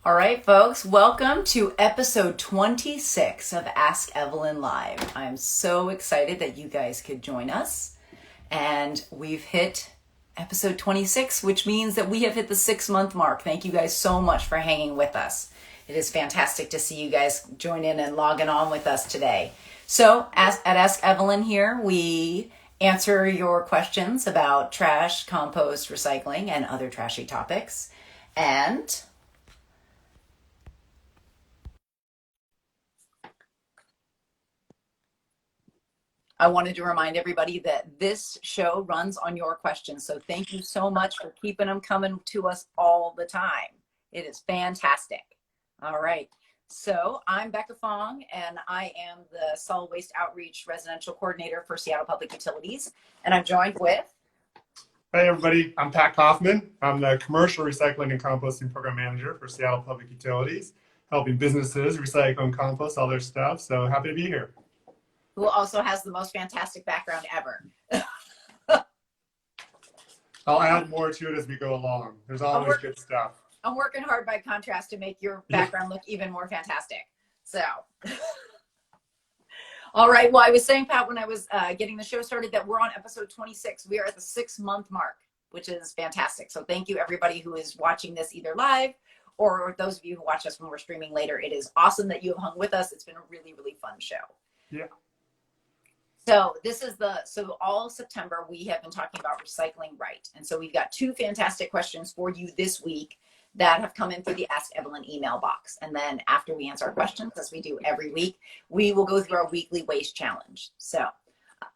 All right, folks, welcome to episode 26 of Ask Evelyn Live. I'm so excited that you guys could join us. And we've hit episode 26, which means that we have hit the 6-month mark. Thank you guys so much for hanging with us. It is fantastic to see you guys join in and logging on with us today. So, at Ask Evelyn here, we answer your questions about trash, compost, recycling, and other trashy topics. And I wanted to remind everybody that this show runs on your questions. So thank you so much for keeping them coming to us all the time. It is fantastic. All right. So I'm Becca Fong, and I am the Solid Waste Outreach Residential Coordinator for Seattle Public Utilities. And I'm joined with... Hey everybody, I'm Pat Kaufman. I'm the Commercial Recycling and Composting Program Manager for Seattle Public Utilities, helping businesses recycle and compost all their stuff. So happy to be here. Who also has the most fantastic background ever. I'll add more to it as we go along. There's always good stuff. I'm working hard by contrast to make your background look even more fantastic. So, all right. Well, I was saying, Pat, when I was getting the show started, that we're on episode 26. We are at the 6-month mark, which is fantastic. So thank you, everybody who is watching this either live or those of you who watch us when we're streaming later. It is awesome that you have hung with us. It's been a really, really fun show. Yeah. So so all September, we have been talking about recycling right. And so we've got 2 fantastic questions for you this week that have come in through the Ask Evelyn email box. And then after we answer our questions, as we do every week, we will go through our weekly waste challenge. So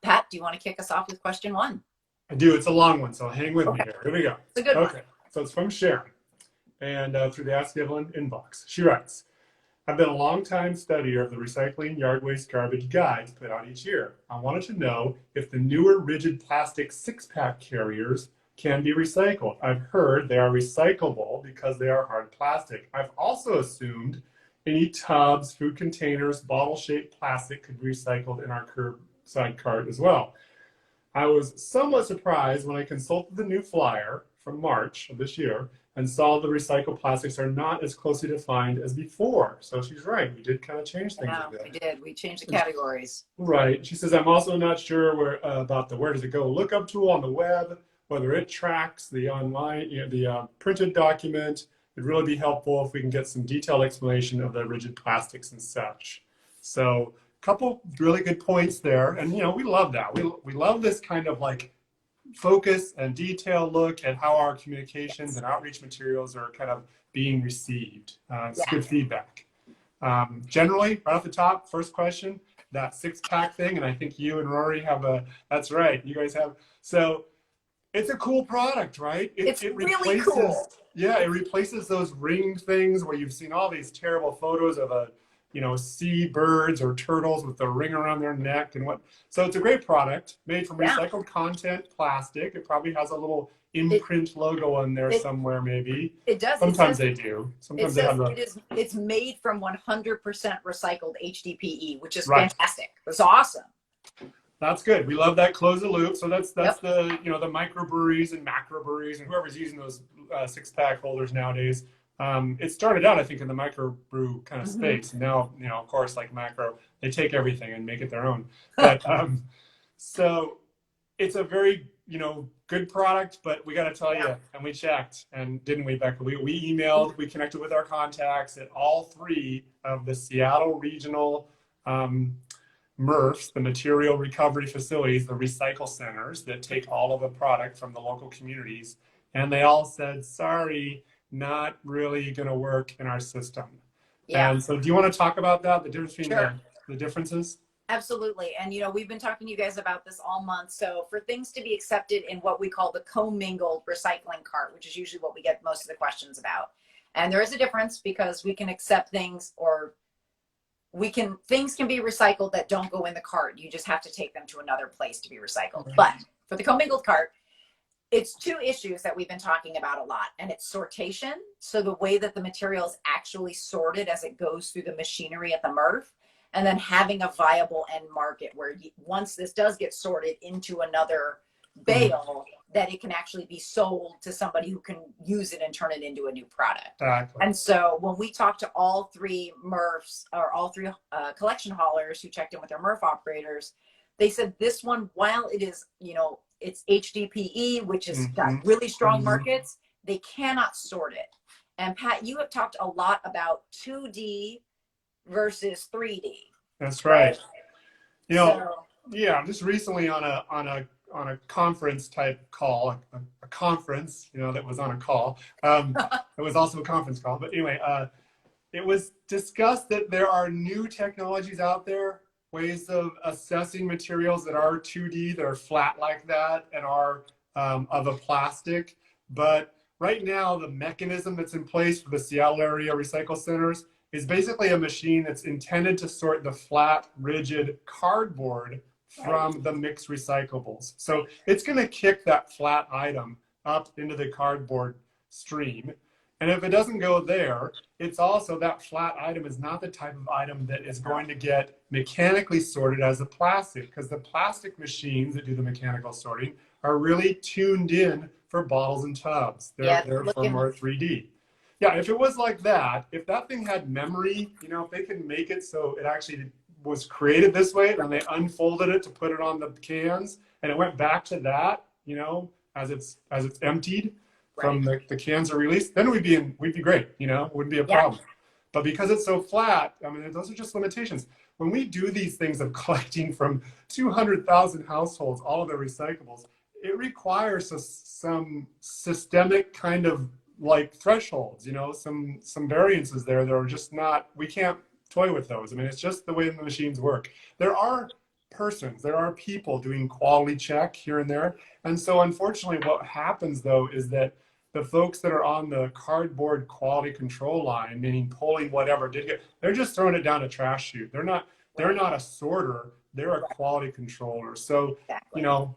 Pat, do you want to kick us off with question 1? I do. It's a long one, so hang with me here. Here we go. It's a good one. Okay. So it's from Sharon, and through the Ask Evelyn inbox. She writes, I've been a long-time studier of the recycling yard waste garbage guides put out each year. I wanted to know if the newer rigid plastic 6-pack carriers can be recycled. I've heard they are recyclable because they are hard plastic. I've also assumed any tubs, food containers, bottle-shaped plastic could be recycled in our curbside cart as well. I was somewhat surprised when I consulted the new flyer from March of this year and saw the recycled plastics are not as closely defined as before. So she's right. We did kind of change things a bit. We did. We changed the categories. Right. She says, I'm also not sure about the where does it go lookup tool on the web, whether it tracks the online, the printed document. It'd really be helpful if we can get some detailed explanation of the rigid plastics and such. So a couple really good points there. And, we love that. We love this kind of like focus and detailed look at how our communications and outreach materials are kind of being received. It's good feedback. Generally, right off the top, first question, that 6-pack thing, and I think you and Rory have that's right, you guys have, so it's a cool product, right? It's really cool. Yeah, it replaces those ringed things where you've seen all these terrible photos of sea birds or turtles with the ring around their neck and what. So it's a great product made from recycled content plastic. It probably has a little imprint logo on there somewhere, maybe. It does. Sometimes they do. Sometimes they have it's made from 100% recycled HDPE, which is fantastic. It's awesome. That's good. We love that close the loop. So that's the the microbreweries and macrobreweries and whoever's using those 6-pack holders nowadays. It started out, I think, in the microbrew kind of space. And now, of course, like macro, they take everything and make it their own. But so it's a very, good product, but we got to tell you, and we checked, and didn't we, Becca? We emailed, we connected with our contacts at all 3 of the Seattle regional MRFs, the material recovery facilities, the recycle centers that take all of the product from the local communities. And they all said, sorry, not really going to work in our system. Yeah. And so do you want to talk about that, the difference between the differences? Absolutely. And, we've been talking to you guys about this all month. So for things to be accepted in what we call the commingled recycling cart, which is usually what we get most of the questions about. And there is a difference because we can accept things things can be recycled that don't go in the cart. You just have to take them to another place to be recycled. Right. But for the commingled cart, it's 2 issues that we've been talking about a lot, and it's sortation. So the way that the material is actually sorted as it goes through the machinery at the MRF, and then having a viable end market where once this does get sorted into another bale, that it can actually be sold to somebody who can use it and turn it into a new product. Exactly. And so when we talked to all three MRFs, or all three collection haulers who checked in with their MRF operators, they said this one, while it is, it's HDPE, which has got really strong markets, they cannot sort it. And Pat, you have talked a lot about 2D versus 3D. That's right. So, Yeah, just recently on a conference type call, a conference, that was on a call. It was also a conference call, but anyway, it was discussed that there are new technologies out there, ways of assessing materials that are 2D, that are flat like that, and are of a plastic. But right now, the mechanism that's in place for the Seattle area recycle centers is basically a machine that's intended to sort the flat, rigid cardboard from the mixed recyclables. So it's going to kick that flat item up into the cardboard stream. And if it doesn't go there, it's also that flat item is not the type of item that is going to get mechanically sorted as a plastic, because the plastic machines that do the mechanical sorting are really tuned in for bottles and tubs. They're for more 3D. Yeah, if it was like that, if that thing had memory, if they could make it so it actually was created this way, and they unfolded it to put it on the cans, and it went back to that, as it's emptied from the cans are released, then we'd be great, it wouldn't be a problem. But because it's so flat, I mean, those are just limitations. When we do these things of collecting from 200,000 households, all of their recyclables, it requires some systemic kind of like thresholds, some variances there that are just not, we can't toy with those. I mean, it's just the way the machines work. There are people doing quality check here and there. And so unfortunately what happens though is that the folks that are on the cardboard quality control line, meaning pulling whatever they're just throwing it down a trash chute. They're not a sorter, they're a quality controller. So,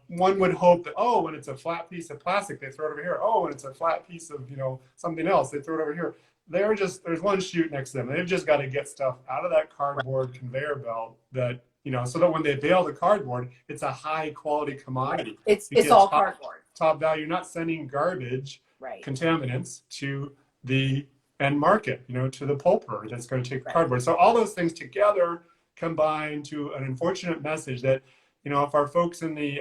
one would hope that, when it's a flat piece of plastic, they throw it over here. When it's a flat piece of, something else, they throw it over here. There's one chute next to them. They've just got to get stuff out of that cardboard conveyor belt that, so that when they bale the cardboard, it's a high quality commodity. It's all cardboard. Top value. You're not sending garbage, contaminants to the end market, to the pulper that's going to take the cardboard. So all those things together combine to an unfortunate message that, if our folks in the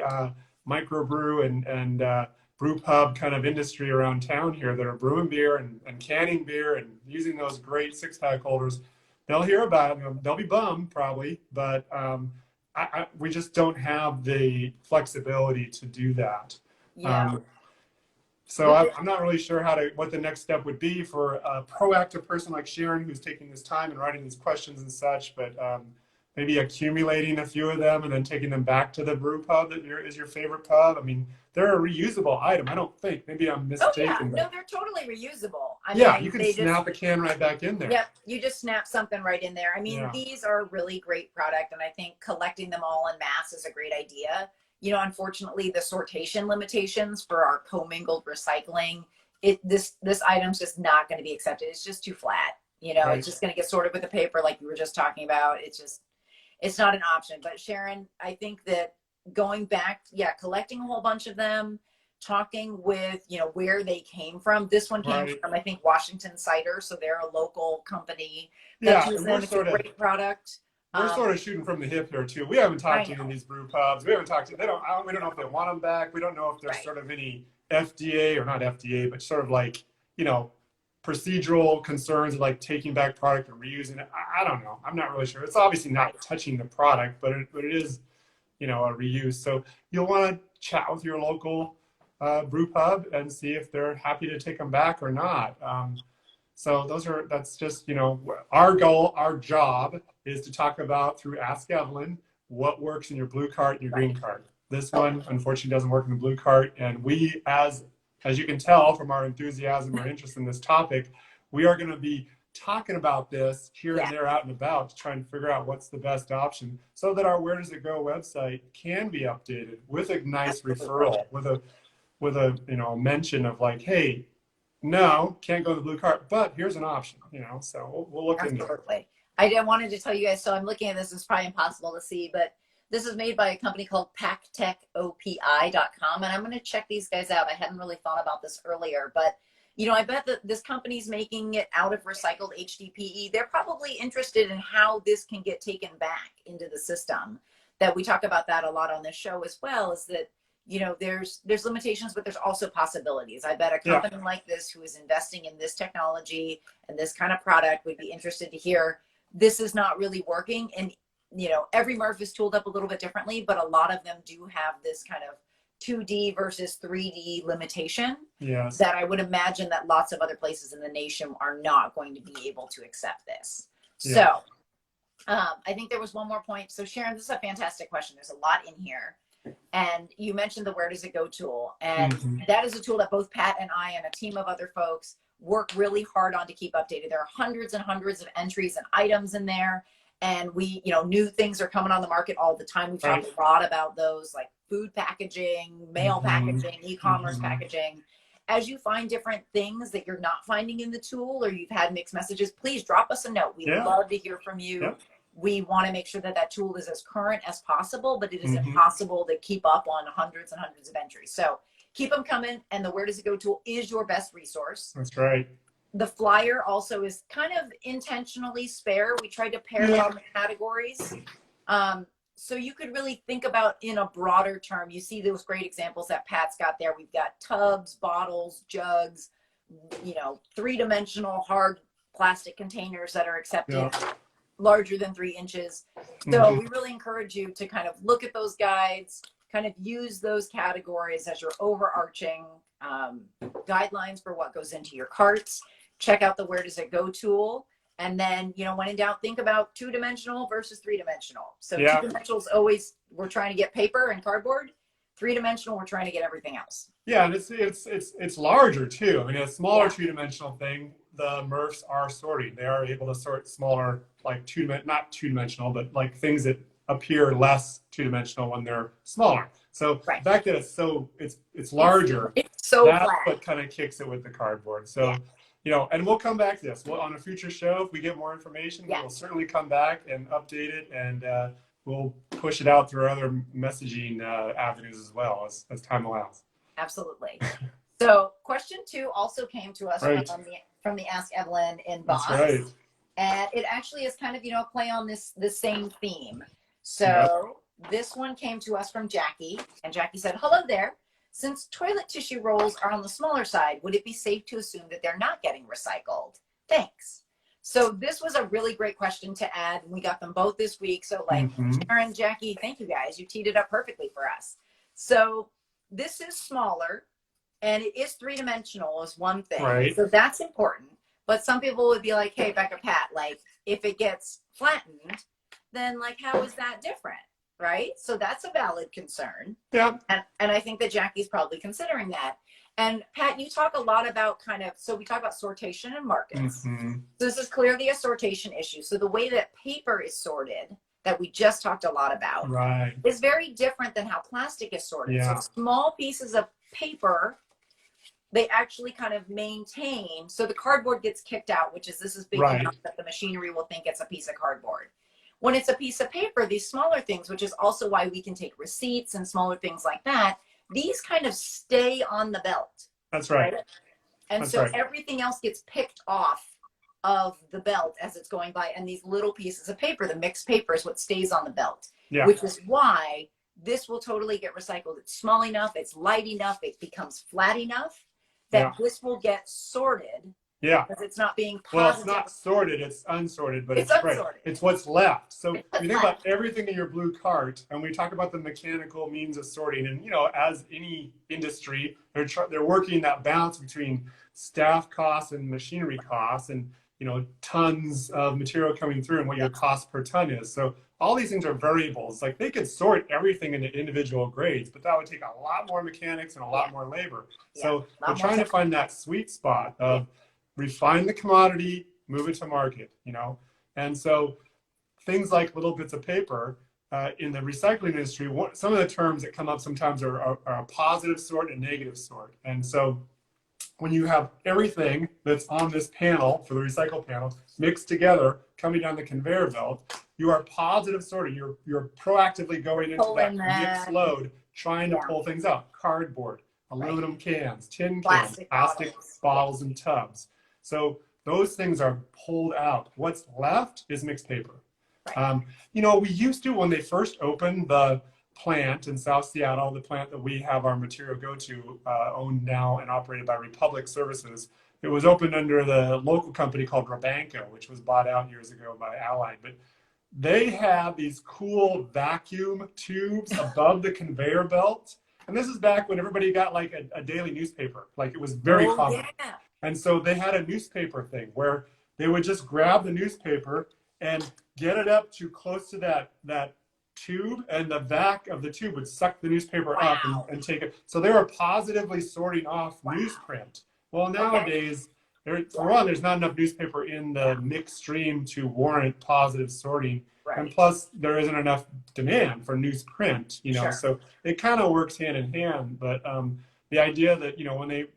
microbrew and brew pub kind of industry around town here that are brewing beer and canning beer and using those great 6-pack holders, they'll hear about it. They'll be bummed probably, but we just don't have the flexibility to do that. So I'm not really sure what the next step would be for a proactive person like Sharon, who's taking this time and writing these questions and such, but maybe accumulating a few of them and then taking them back to the brew pub that is your favorite pub. I mean, they're a reusable item, I don't think. Maybe I'm mistaken. No, they're totally reusable. You can snap a can right back in there. Yep, you just snap something right in there. I mean, these are a really great product, and I think collecting them all en masse is a great idea. Unfortunately, the sortation limitations for our commingled recycling, this item's just not going to be accepted. It's just too flat. It's just going to get sorted with the paper like you were just talking about. It's not an option. But Sharon, I think that going back, collecting a whole bunch of them, talking with, where they came from. This one came from, I think, Washington Cider. So they're a local company that uses them. It's a great product. We're sort of shooting from the hip here too. We haven't talked to any of these brew pubs. We haven't talked to, we don't know if they want them back. We don't know if there's sort of any FDA or not FDA, but sort of like, procedural concerns like taking back product and reusing it. I don't know. I'm not really sure. It's obviously not touching the product, but it is, a reuse. So you'll want to chat with your local brew pub and see if they're happy to take them back or not. So that's just, our goal, our job is to talk about through Ask Evelyn, what works in your blue cart and your green cart. This one, unfortunately, doesn't work in the blue cart. And we, as you can tell from our enthusiasm or interest in this topic, we are going to be talking about this here and there out and about to try and figure out what's the best option so that our Where Does It Go website can be updated with a nice referral, with a mention of like, hey, no, can't go to the blue cart, but here's an option, so we'll look into it. I wanted to tell you guys, so I'm looking at this, it's probably impossible to see, but This is made by a company called pactechopi.com, and I'm going to check these guys out. I hadn't really thought about this earlier, but I bet that this company's making it out of recycled HDPE. They're probably interested in how this can get taken back into the system. That we talk about that a lot on this show as well, is that there's limitations, but there's also possibilities. I bet a company like this who is investing in this technology and this kind of product would be interested to hear this is not really working. And every MRF is tooled up a little bit differently, but a lot of them do have this kind of 2D versus 3D limitation. Yes. That I would imagine that lots of other places in the nation are not going to be able to accept this. Yeah. So I think there was one more point. So Sharon, this is a fantastic question. There's a lot in here. And you mentioned the Where Does It Go tool. And that is a tool that both Pat and I and a team of other folks work really hard on to keep updated. There are hundreds and hundreds of entries and items in there. And we, new things are coming on the market all the time. We've talked a lot about those, like food packaging, mail packaging, e-commerce packaging. As you find different things that you're not finding in the tool, or you've had mixed messages, please drop us a note. We'd love to hear from you. Yep. We want to make sure that that tool is as current as possible, but it is impossible to keep up on hundreds and hundreds of entries. So keep them coming. And the Where Does It Go tool is your best resource. That's right. The flyer also is kind of intentionally spare. We tried to pare down the categories. So you could really think about in a broader term. You see those great examples that Pat's got there. We've got tubs, bottles, jugs, three-dimensional hard plastic containers that are accepted larger than 3 inches. So we really encourage you to kind of look at those guides, kind of use those categories as your overarching guidelines for what goes into your carts. Check out the Where Does It Go tool. And then, when in doubt, think about 2-dimensional versus 3-dimensional. So 2-dimensional is always, we're trying to get paper and cardboard. 3-dimensional, we're trying to get everything else. Yeah, and it's larger too. I mean, a smaller 2-dimensional thing, the MRFs are sorting. They are able to sort smaller, like not 2-dimensional, but like things that appear less 2-dimensional when they're smaller. So the fact that it's larger, it's so that's flat. what kind of kicks it with the cardboard. So and we'll come back to this. On a future show, if we get more information, we'll certainly come back and update it, and we'll push it out through other messaging avenues as well as time allows. Absolutely. So question 2 also came to us from the Ask Evelyn inbox. That's right. And it actually is kind of, a play on this same theme. So this one came to us from Jackie, and Jackie said, "Hello there. Since toilet tissue rolls are on the smaller side, would it be safe to assume that they're not getting recycled? Thanks." So this was a really great question to add. We got them both this week. So Sharon, Jackie, thank you guys. You teed it up perfectly for us. So this is smaller, and it is 3-dimensional is one thing. Right. So that's important. But some people would be like, hey, Becca, Pat, if it gets flattened, then how is that different? Right? So that's a valid concern. Yeah. And I think that Jackie's probably considering that. And Pat, you talk a lot about so we talk about sortation and markets. So this is clearly a sortation issue. So the way that paper is sorted, that we just talked a lot about, is very different than how plastic is sorted. So small pieces of paper, they actually kind of maintain. So the cardboard gets kicked out, this is big enough that the machinery will think it's a piece of cardboard. When it's a piece of paper, these smaller things, which is also why we can take receipts and smaller things like that, these kind of stay on the belt. That's right. And everything else gets picked off of the belt as it's going by. And these little pieces of paper, the mixed paper, is what stays on the belt, which is why this will totally get recycled. It's small enough, it's light enough, it becomes flat enough that this will get sorted. Yeah. Because it's not being positive. Well, it's not sorted, it's unsorted, but it's unsorted. It's what's left. So you think about everything in your blue cart, and we talk about the mechanical means of sorting. And, as any industry, they're working that balance between staff costs and machinery costs and, tons of material coming through and what your cost per ton is. So all these things are variables. They could sort everything into individual grades, but that would take a lot more mechanics and a lot more labor. So we're trying to find that sweet spot of refine the commodity, move it to market, And so things like little bits of paper in the recycling industry, some of the terms that come up sometimes are a positive sort and negative sort. And so when you have everything that's on this panel for the recycle panel mixed together coming down the conveyor belt, you are positive sorting. You're proactively going into that mixed load, trying to pull things out. Cardboard, aluminum cans, tin cans, plastic bottles and tubs. So those things are pulled out. What's left is mixed paper. You know, we used to, when they first opened the plant in South Seattle, the plant that we have our material go to, owned now and operated by Republic Services. It was opened under the local company called Rabanco, which was bought out years ago by Allied. But they have these cool vacuum tubes above the conveyor belt. And this is back when everybody got like a daily newspaper. Like it was very common. Yeah. And so they had a newspaper thing where they would just grab the newspaper and get it up to close to that tube, and the back of the tube would suck the newspaper up and take it. So they were positively sorting off newsprint. Well, nowadays, for one, there's not enough newspaper in the mixed stream to warrant positive sorting. And plus, there isn't enough demand for newsprint, you know, so it kind of works hand in hand. But the idea that, you know, when they,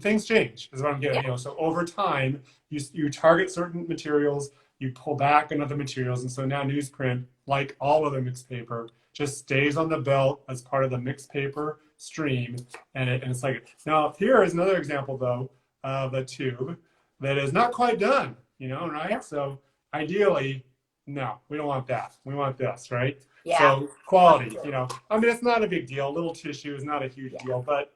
things change is what I'm getting, you know, so over time, you target certain materials, you pull back on other materials. And so now newsprint, like all other mixed paper, just stays on the belt as part of the mixed paper stream. And it's like, now here is another example though, of a tube that is not quite done, you know, right? Yep. So ideally, no, we don't want that. We want this, right? Yeah. So quality, you know, I mean, it's not a big deal. A little tissue is not a huge deal, but,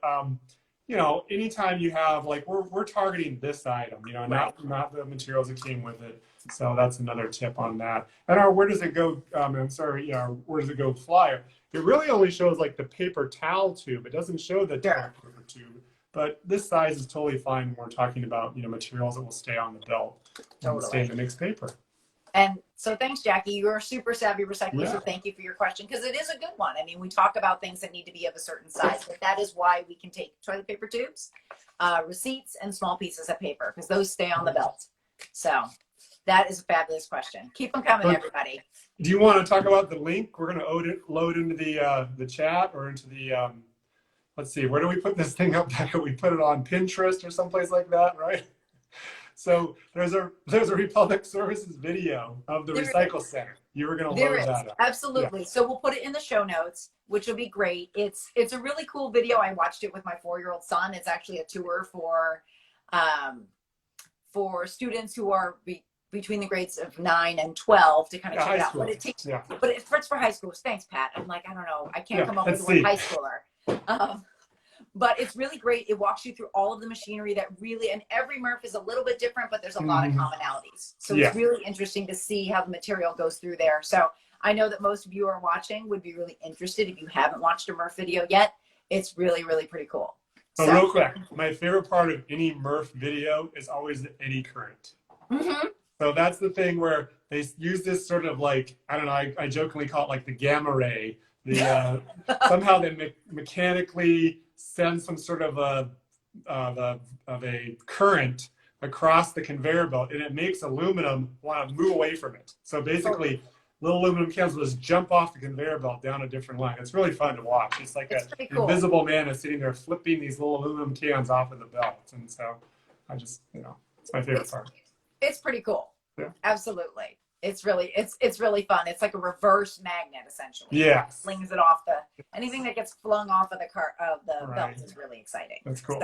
you know, anytime you have, like, we're targeting this item, you know, not the materials that came with it. So that's another tip on that. And our Where Does It Go, I'm sorry, yeah, Where Does It Go flyer, it really only shows like the paper towel tube. It doesn't show the paper tube. But this size is totally fine when we're talking about, you know, materials that will stay on the belt and stay in the mixed paper. And so thanks, Jackie. You're a super savvy recycler, so thank you for your question, because it is a good one. I mean, we talk about things that need to be of a certain size, but that is why we can take toilet paper tubes, receipts, and small pieces of paper, because those stay on the belt. So that is a fabulous question. Keep them coming, everybody. Do you want to talk about the link? We're going to load into the chat or into the, let's see, where do we put this thing up? We put it on Pinterest or someplace like that, right? So there's a Republic Services video of the Recycle Center. You were going to load that up. Absolutely. Yeah. So we'll put it in the show notes, which will be great. It's a really cool video. I watched it with my 4-year-old son. It's actually a tour for students who are between the grades of 9 and 12 to kind of check it out. But it takes, but it's for high schoolers. Thanks, Pat. I'm like, I don't know. I can't come up with the word high schooler. But it's really great. It walks you through all of the machinery that really, and every MRF is a little bit different, but there's a lot of commonalities. So it's really interesting to see how the material goes through there. So I know that most of you are watching would be really interested. If you haven't watched a MRF video yet, it's really, really pretty cool. So real quick, my favorite part of any MRF video is always the eddy current. So that's the thing where they use this sort of like, I don't know, I jokingly call it like the gamma ray. The somehow they mechanically send some sort of a current across the conveyor belt, and it makes aluminum want to move away from it. So basically, little aluminum cans will just jump off the conveyor belt down a different line. It's really fun to watch. It's like an invisible man is sitting there flipping these little aluminum cans off of the belt. And so I just, you know, it's my favorite part. It's pretty cool. Yeah. Absolutely. It's really fun. It's like a reverse magnet, essentially. Yeah. Slings it off anything that gets flung off of the belt is really exciting. That's cool.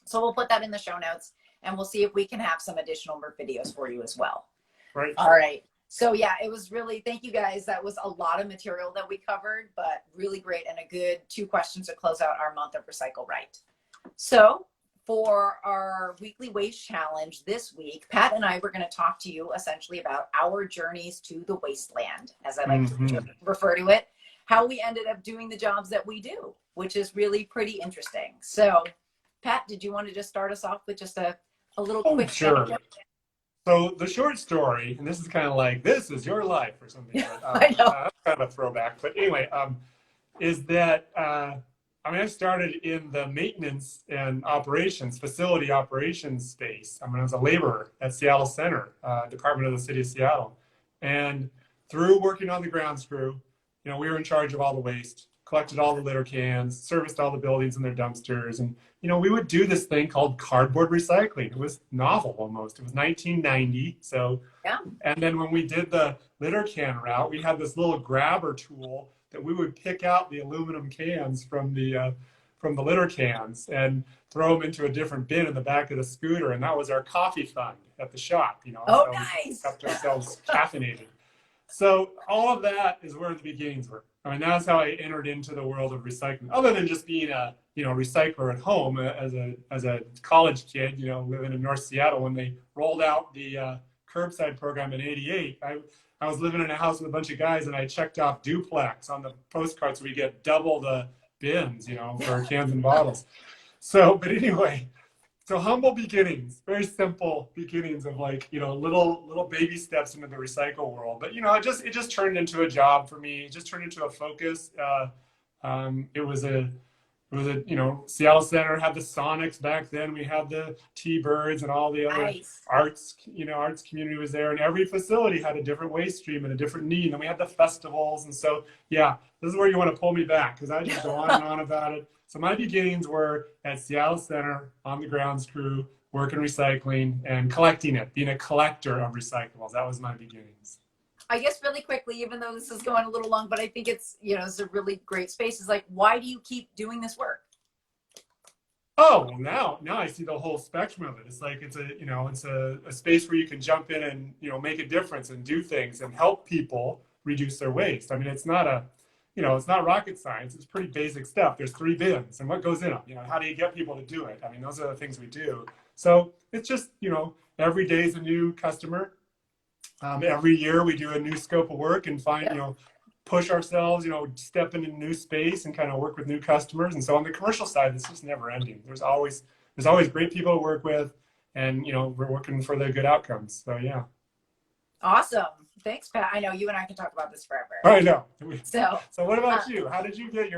So we'll put that in the show notes, and we'll see if we can have some additional videos for you as well. Right. All right. So yeah, it was really, thank you guys. That was a lot of material that we covered, but really great, and a good 2 questions to close out our month of Recycle Right. So for our weekly waste challenge this week, Pat and I were going to talk to you essentially about our journeys to the wasteland, as I like to refer to it, how we ended up doing the jobs that we do, which is really pretty interesting. So Pat, did you want to just start us off with just a little quick Sure. So the short story, and this is kind of like, this is your life or something. But, I know. That's kind of a throwback. But anyway, is that, I started in the maintenance and operations, facility operations space. I was a laborer at Seattle Center, Department of the City of Seattle. And through working on the grounds crew, you know, we were in charge of all the waste. collected all the litter cans, serviced all the buildings and their dumpsters. And, we would do this thing called cardboard recycling. It was novel almost. It was 1990. So, Yeah. and then when we did the litter can route, we had this little grabber tool that we would pick out the aluminum cans from the litter cans and throw them into a different bin in the back of the scooter. And that was our coffee fund at the shop, Oh, so nice. we kept ourselves caffeinated. So all of that is where the beginnings were. I mean, that's how I entered into the world of recycling. Other than just being a recycler at home as a college kid, living in North Seattle when they rolled out the curbside program in '88. I was living in a house with a bunch of guys, and I checked off duplex on the postcards so we get double the bins, for cans and bottles. So, but anyway, so humble beginnings, very simple beginnings of little baby steps into the recycle world. But it just turned into a job for me. It just turned into a focus. It was a Seattle Center had the Sonics back then. We had the T-Birds and all the other Nice. arts community was there. And every facility had a different waste stream and a different need. And then we had the festivals. And so, yeah, this is where you want to pull me back because I just go on and on about it. So my beginnings were at Seattle Center on the grounds crew, working recycling and collecting it, being a collector of recyclables. That was my beginnings. I guess really quickly, even though this is going a little long, but I think it's, it's a really great space. Is like, why do you keep doing this work? Oh, well, now I see the whole spectrum of it. It's like it's a space where you can jump in and make a difference and do things and help people reduce their waste. I mean, it's not it's not rocket science. It's pretty basic stuff. There's 3 bins, and what goes in them? How do you get people to do it? I mean, those are the things we do. So it's just every day is a new customer. Every year we do a new scope of work and find push ourselves, step into new space and kind of work with new customers. And so on the commercial side, it's just never ending. There's always great people to work with, and we're working for the good outcomes. So yeah. Awesome. Thanks, Pat. I know you and I can talk about this forever. I know. So what about you? How did you get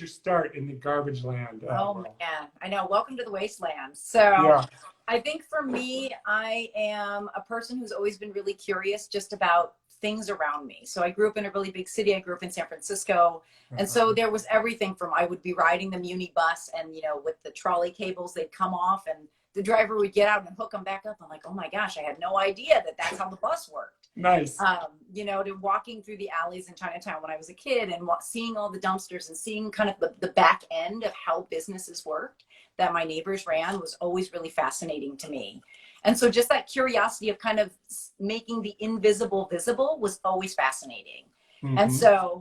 your start in the garbage land? Man, I know. Welcome to the wasteland. So yeah. I think for me, I am a person who's always been really curious just about things around me. So I grew up in a really big city. I grew up in San Francisco. And so there was everything from, I would be riding the Muni bus and, with the trolley cables, they'd come off and the driver would get out and hook them back up. I'm like, oh my gosh, I had no idea that that's how the bus worked. Nice. To walking through the alleys in Chinatown when I was a kid and seeing all the dumpsters and seeing kind of the back end of how businesses worked that my neighbors ran was always really fascinating to me. And so just that curiosity of kind of making the invisible visible was always fascinating. Mm-hmm. And so,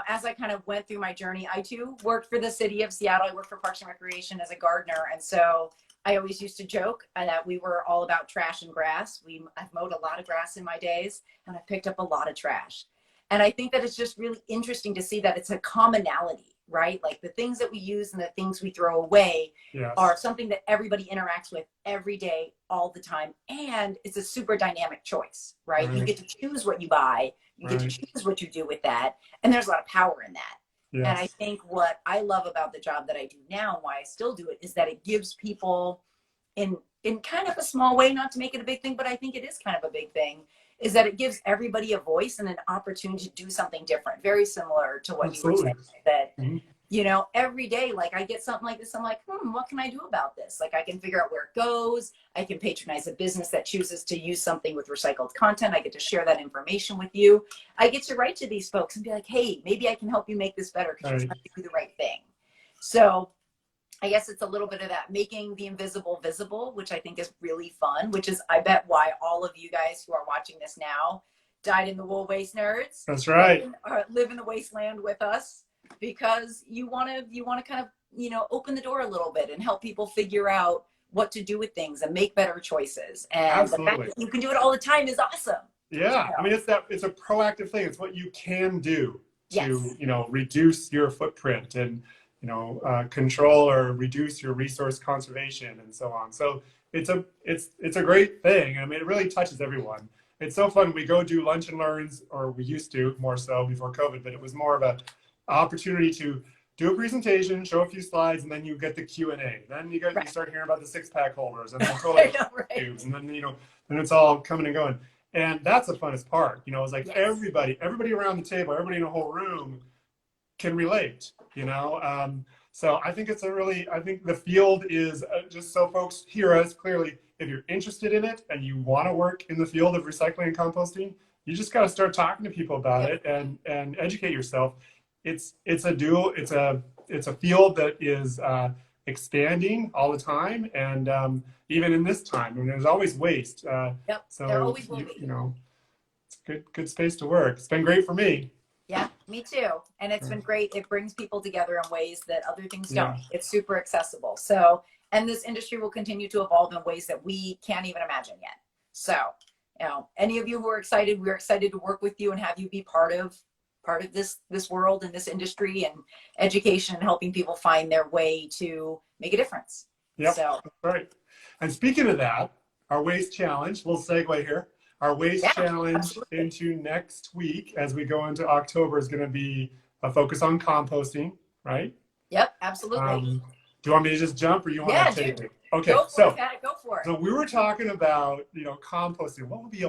as I kind of went through my journey, I too worked for the city of Seattle. I worked for Parks and Recreation as a gardener. And so I always used to joke that we were all about trash and grass. I've mowed a lot of grass in my days, and I picked up a lot of trash. And I think that it's just really interesting to see that it's a commonality, right? Like the things that we use and the things we throw away are something that everybody interacts with every day, all the time. And it's a super dynamic choice, right? You get to choose what you buy. You get to choose what you do with that. And there's a lot of power in that. Yes. And I think what I love about the job that I do now and why I still do it is that it gives people in kind of a small way, not to make it a big thing, but I think it is kind of a big thing, is that it gives everybody a voice and an opportunity to do something different. Very similar to what you were saying, that, every day, like I get something like this, I'm like, what can I do about this? Like I can figure out where it goes. I can patronize a business that chooses to use something with recycled content. I get to share that information with you. I get to write to these folks and be like, hey, maybe I can help you make this better because you're trying to do the right thing. So I guess it's a little bit of that, making the invisible visible, which I think is really fun, which is, I bet, why all of you guys who are watching this now dyed in the wool waste nerds. That's right. Live in the wasteland with us, because you want to kind of, open the door a little bit and help people figure out what to do with things and make better choices. And the fact that you can do it all the time is awesome. Yeah. I mean, it's a proactive thing. It's what you can do to, reduce your footprint and, control or reduce your resource conservation and so on. So it's a great thing. I mean, it really touches everyone. It's so fun. We go do lunch and learns, or we used to more so before COVID, but it was more of a opportunity to do a presentation, show a few slides, and then you get the Q&A. Then you start hearing about the 6-pack holders and the toilet tubes, and then then it's all coming and going. And that's the funnest part. It's like everybody around the table, everybody in the whole room can relate, So I think I think the field is just so folks hear us clearly. If you're interested in it and you want to work in the field of recycling and composting, you just got to start talking to people about it and educate yourself. It's a field that is expanding all the time, and even in this time, when there's always waste. So there always will be. It's a good space to work. It's been great for me. Yeah, me too. And it's been great. It brings people together in ways that other things don't. It's super accessible. So, and this industry will continue to evolve in ways that we can't even imagine yet. So, any of you who are excited, we're excited to work with you and have you be part of this world and this industry and education and helping people find their way to make a difference. Yeah, so, that's right. And speaking of that, our waste challenge, we'll segue here. Our waste challenge into next week as we go into October is going to be a focus on composting, right? Yep, absolutely. Do you want me to just jump or you want to take it? Okay, go for it. So we were talking about, composting. What would be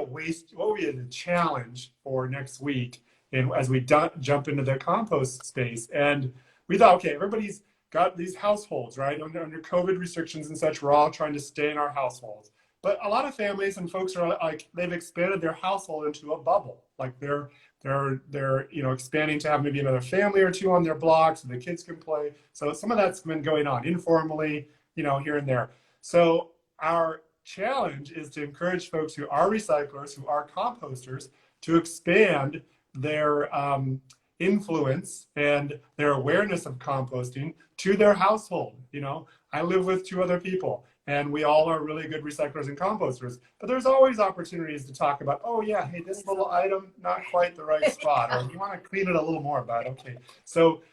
a challenge for next week as we jump into the compost space? And we thought, okay, everybody's got these households, right? Under COVID restrictions and such, we're all trying to stay in our households. But a lot of families and folks are like, they've expanded their household into a bubble. Like they're expanding to have maybe another family or two on their block so the kids can play. So some of that's been going on informally, here and there. So our challenge is to encourage folks who are recyclers, who are composters, to expand their influence and their awareness of composting to their household. I live with 2 other people, and we all are really good recyclers and composters. But there's always opportunities to talk about, oh yeah, hey, this little item, not quite the right spot, or you want to clean it a little more about, okay. So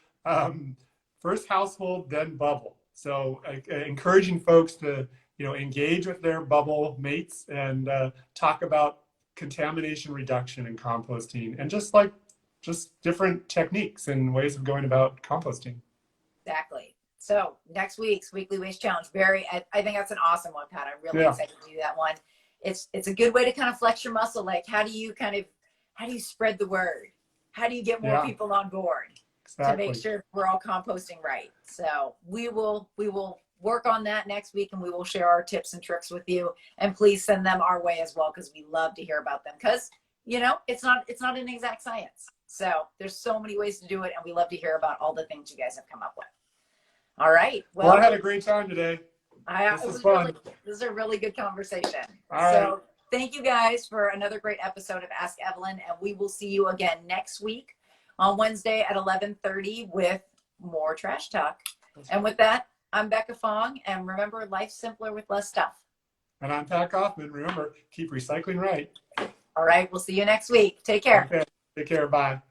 first household, then bubble. So encouraging folks to, engage with their bubble mates and talk about contamination reduction and composting, and just different techniques and ways of going about composting. Exactly. So next week's weekly waste challenge, I think that's an awesome one, Pat. I'm really excited to do that one. It's a good way to kind of flex your muscle. Like, how do you spread the word? How do you get more people on board to make sure we're all composting right? So we will work on that next week, and we will share our tips and tricks with you. And please send them our way as well, because we love to hear about them. Because it's not an exact science. So there's so many ways to do it, and we love to hear about all the things you guys have come up with. All right. Well, I had a great time today. This was fun. This is a really good conversation. All right. Thank you guys for another great episode of Ask Evelyn, and we will see you again next week on Wednesday at 11:30 with more trash talk. And with that, I'm Becca Fong, and remember, life's simpler with less stuff. And I'm Pat Kaufman. Remember, keep recycling right. All right. We'll see you next week. Take care. Okay. Take care. Bye.